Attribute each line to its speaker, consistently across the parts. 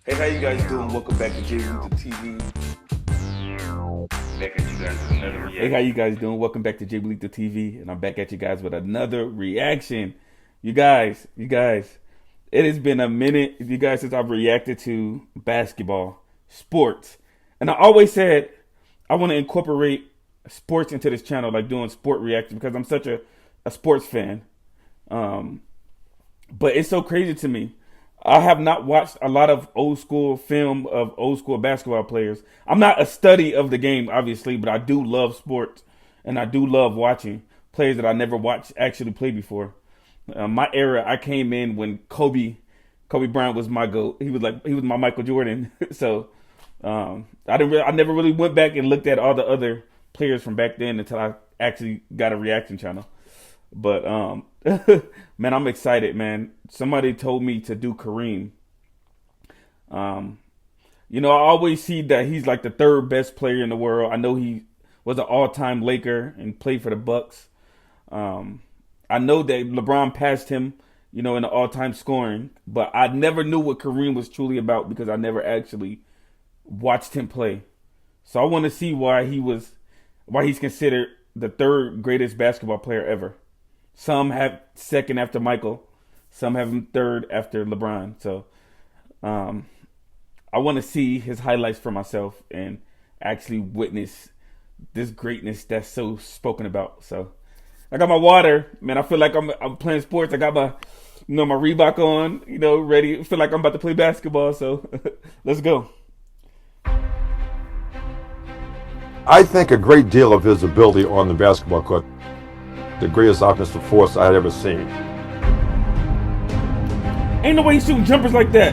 Speaker 1: Hey, how you guys doing? Welcome back to J Luther TV.
Speaker 2: Back at you guys with another
Speaker 1: Hey, how
Speaker 2: reaction.
Speaker 1: you guys doing? Welcome back to J Luther TV, and I'm back at you guys with another reaction. You guys, it has been a minute, you guys, since I've reacted to basketball, sports, and I always said I want to incorporate sports into this channel, like doing sport reaction, because I'm such a sports fan. Um, But it's so crazy to me. I have not watched a lot of old school film of old school basketball players. I'm not a study of the game, obviously, but I do love sports and I do love watching players that I never watched actually play before. My era, I came in when Kobe Bryant was my goat. He was my Michael Jordan. So I never really went back and looked at all the other players from back then until I actually got a reaction channel. But man, I'm excited, man. Somebody told me to do Kareem. Um, I always see that he's like the third best player in the world. I know he was an all-time Laker and played for the Bucks. Um, I know that LeBron passed him, in the all-time scoring, but I never knew what Kareem was truly about because I never actually watched him play. So I want to see why he's considered the third greatest basketball player ever. Some have second after Michael. Some have him third after LeBron. So um, I want to see his highlights for myself and actually witness this greatness that's so spoken about. So I got my water, man. I feel like I'm playing sports. I got my Reebok on, ready. I feel like I'm about to play basketball. So let's go.
Speaker 3: I think a great deal of his ability on the basketball court, the greatest offensive force I had ever seen.
Speaker 1: Ain't no way he's shooting jumpers like that.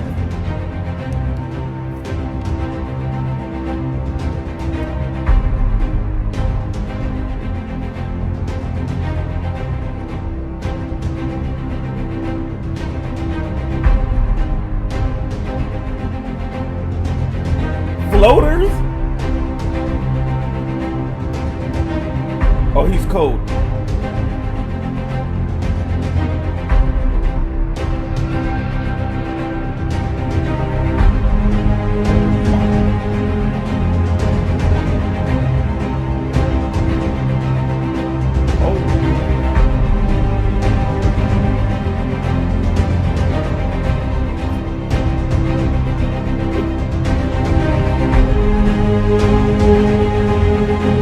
Speaker 1: Floaters? Oh, he's cold. Oh,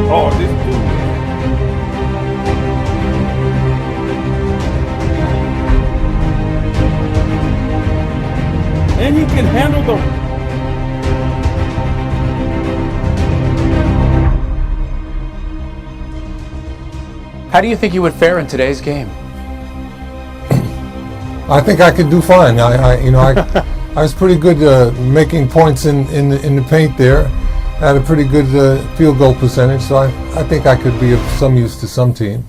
Speaker 1: oh, this dude. And he can handle the.
Speaker 4: How do you think you would fare in today's game?
Speaker 5: I think I could do fine. I was pretty good making points in the paint there. I had a pretty good field goal percentage, so I think I could be of some use to some teams.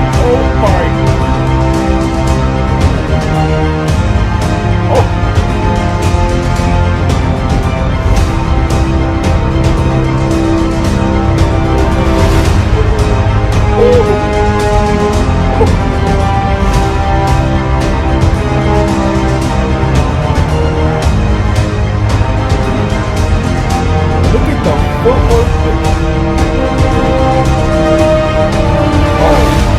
Speaker 1: Oh my. Oh, look at the footwork. Oh,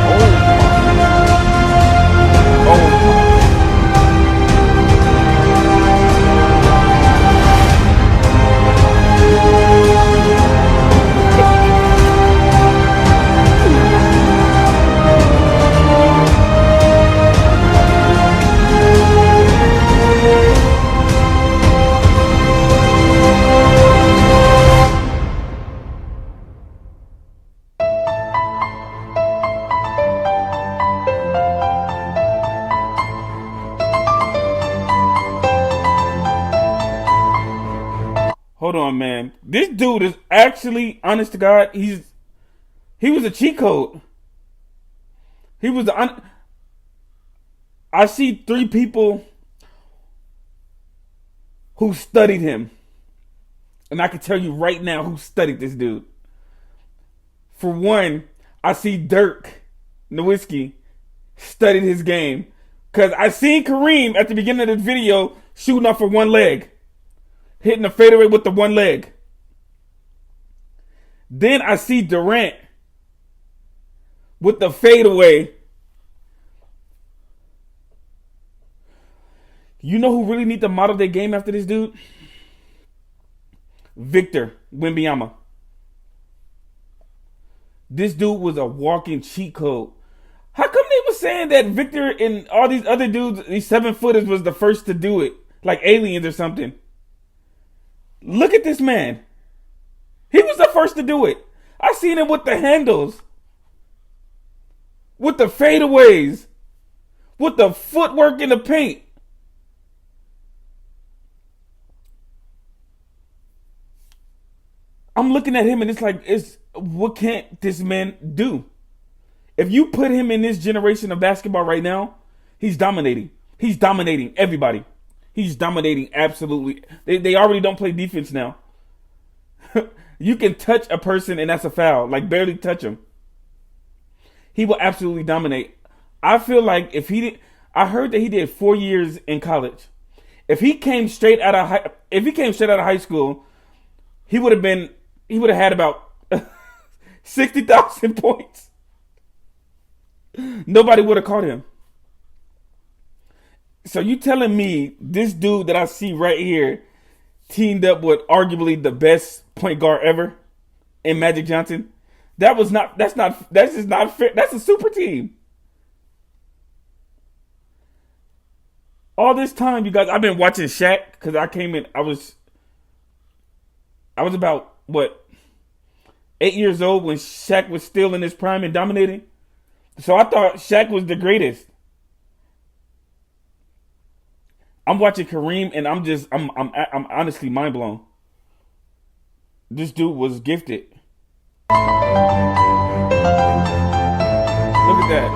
Speaker 1: oh my. Oh my. Hold on, man. This dude is actually, honest to God, he was a cheat code. He was the. I see three people who studied him. And I can tell you right now who studied this dude. For one, I see Dirk Nowitzki studied his game. Because I seen Kareem at the beginning of the video shooting off for one leg. Hitting a fadeaway with the one leg. Then I see Durant with the fadeaway. You know who really need to model their game after this dude? Victor Wembanyama. This dude was a walking cheat code. How come they were saying that Victor and all these other dudes, these 7-footers, was the first to do it? Like aliens or something. Look at this man. He was the first to do it. I seen him with the handles. With the fadeaways. With the footwork in the paint. I'm looking at him and it's like, what can't this man do? If you put him in this generation of basketball right now, he's dominating. He's dominating everybody. He's dominating absolutely. They already don't play defense now. You can touch a person and that's a foul. Like barely touch him. He will absolutely dominate. I feel like if he did, I heard that he did 4 years in college. If he came straight out of high school, he would have had about 60,000 points. Nobody would have caught him. So you telling me this dude that I see right here teamed up with arguably the best point guard ever in Magic Johnson? That's just not fair. That's a super team. All this time, you guys, I've been watching Shaq because I came in, I was about, 8 years old when Shaq was still in his prime and dominating. So I thought Shaq was the greatest. I'm watching Kareem and I'm honestly mind blown. This dude was gifted. Look at that.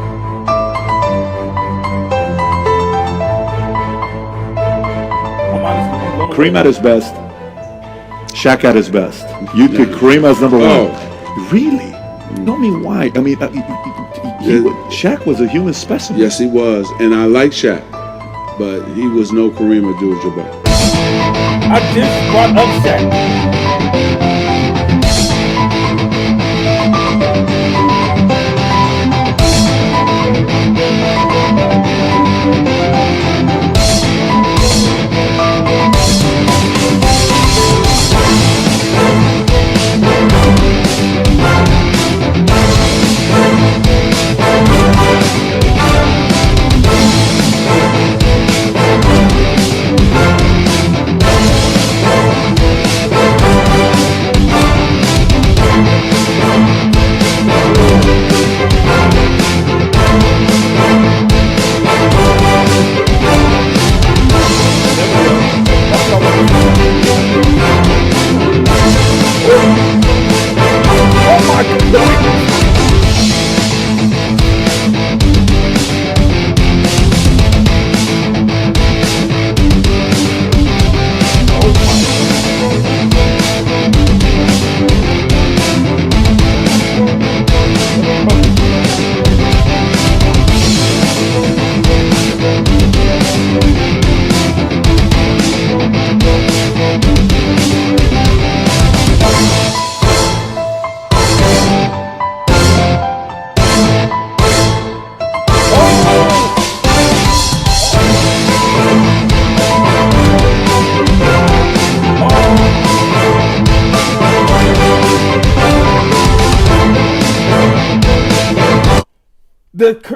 Speaker 2: Kareem at his best. Shaq at his best. You pick Kareem as number one. Really? No, I mean, why? I mean, Shaq was a human specimen.
Speaker 6: Yes, he was. And I like Shaq. But he was no Kareem Abdul-Jabbar.
Speaker 1: I just brought up Shaq.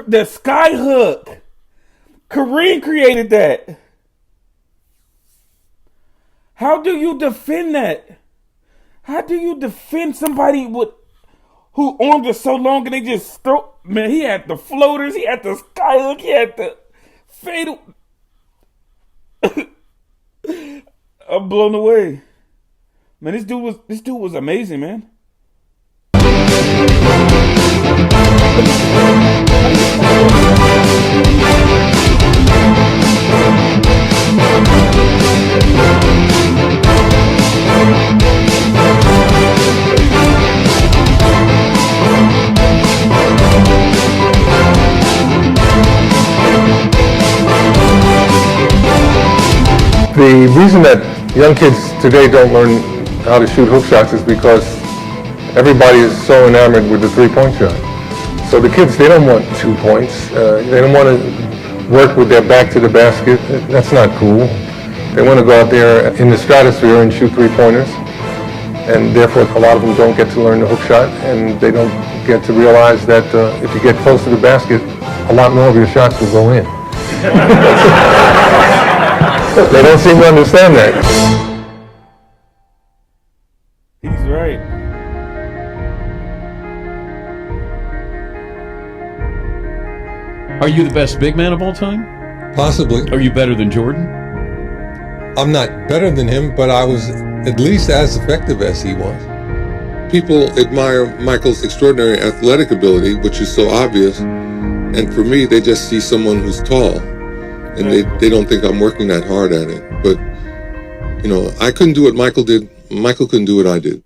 Speaker 1: The sky hook. Kareem created that. How do you defend that? How do you defend somebody who arms are so long and they just throw? Man, he had the floaters, he had the sky hook, he had the fatal. I'm blown away. Man, this dude was amazing, man.
Speaker 5: The reason that young kids today don't learn how to shoot hook shots is because everybody is so enamored with the three-point shot. So the kids, they don't want 2 points. They don't want to work with their back to the basket. That's not cool. They want to go out there in the stratosphere and shoot three-pointers. And therefore, a lot of them don't get to learn the hook shot, and they don't get to realize that if you get close to the basket, a lot more of your shots will go in. They don't seem to understand that.
Speaker 1: He's right.
Speaker 7: Are you the best big man of all time?
Speaker 5: Possibly.
Speaker 7: Are you better than Jordan?
Speaker 5: I'm not better than him, but I was at least as effective as he was.
Speaker 8: People admire Michael's extraordinary athletic ability, which is so obvious, and for me, they just see someone who's tall, and they don't think I'm working that hard at it. But, you know, I couldn't do what Michael did. Michael couldn't do what I did.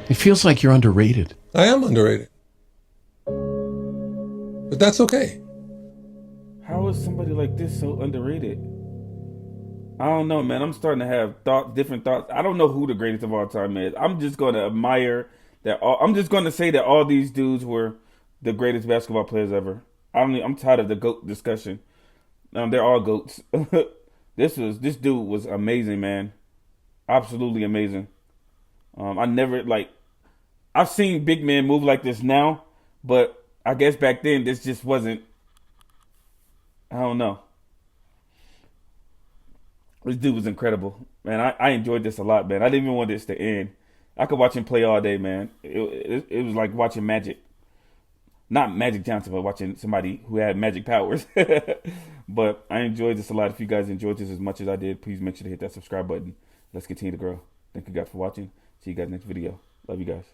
Speaker 7: It feels like you're underrated.
Speaker 5: I am underrated. But that's okay.
Speaker 1: How is somebody like this so underrated? I don't know, man. I'm starting to have different thoughts. I don't know who the greatest of all time is. I'm just going to admire that. I'm just going to say that all these dudes were the greatest basketball players ever. I'm tired of the GOAT discussion. They're all GOATs. This dude was amazing, man. Absolutely amazing. I've seen big men move like this now, but I guess back then this just wasn't. I don't know. This dude was incredible, man. I enjoyed this a lot, man. I didn't even want this to end. I could watch him play all day, man. It was like watching Magic. Not Magic Johnson, but watching somebody who had magic powers. But I enjoyed this a lot. If you guys enjoyed this as much as I did, please make sure to hit that subscribe button. Let's continue to grow. Thank you guys for watching. See you guys next video. Love you guys.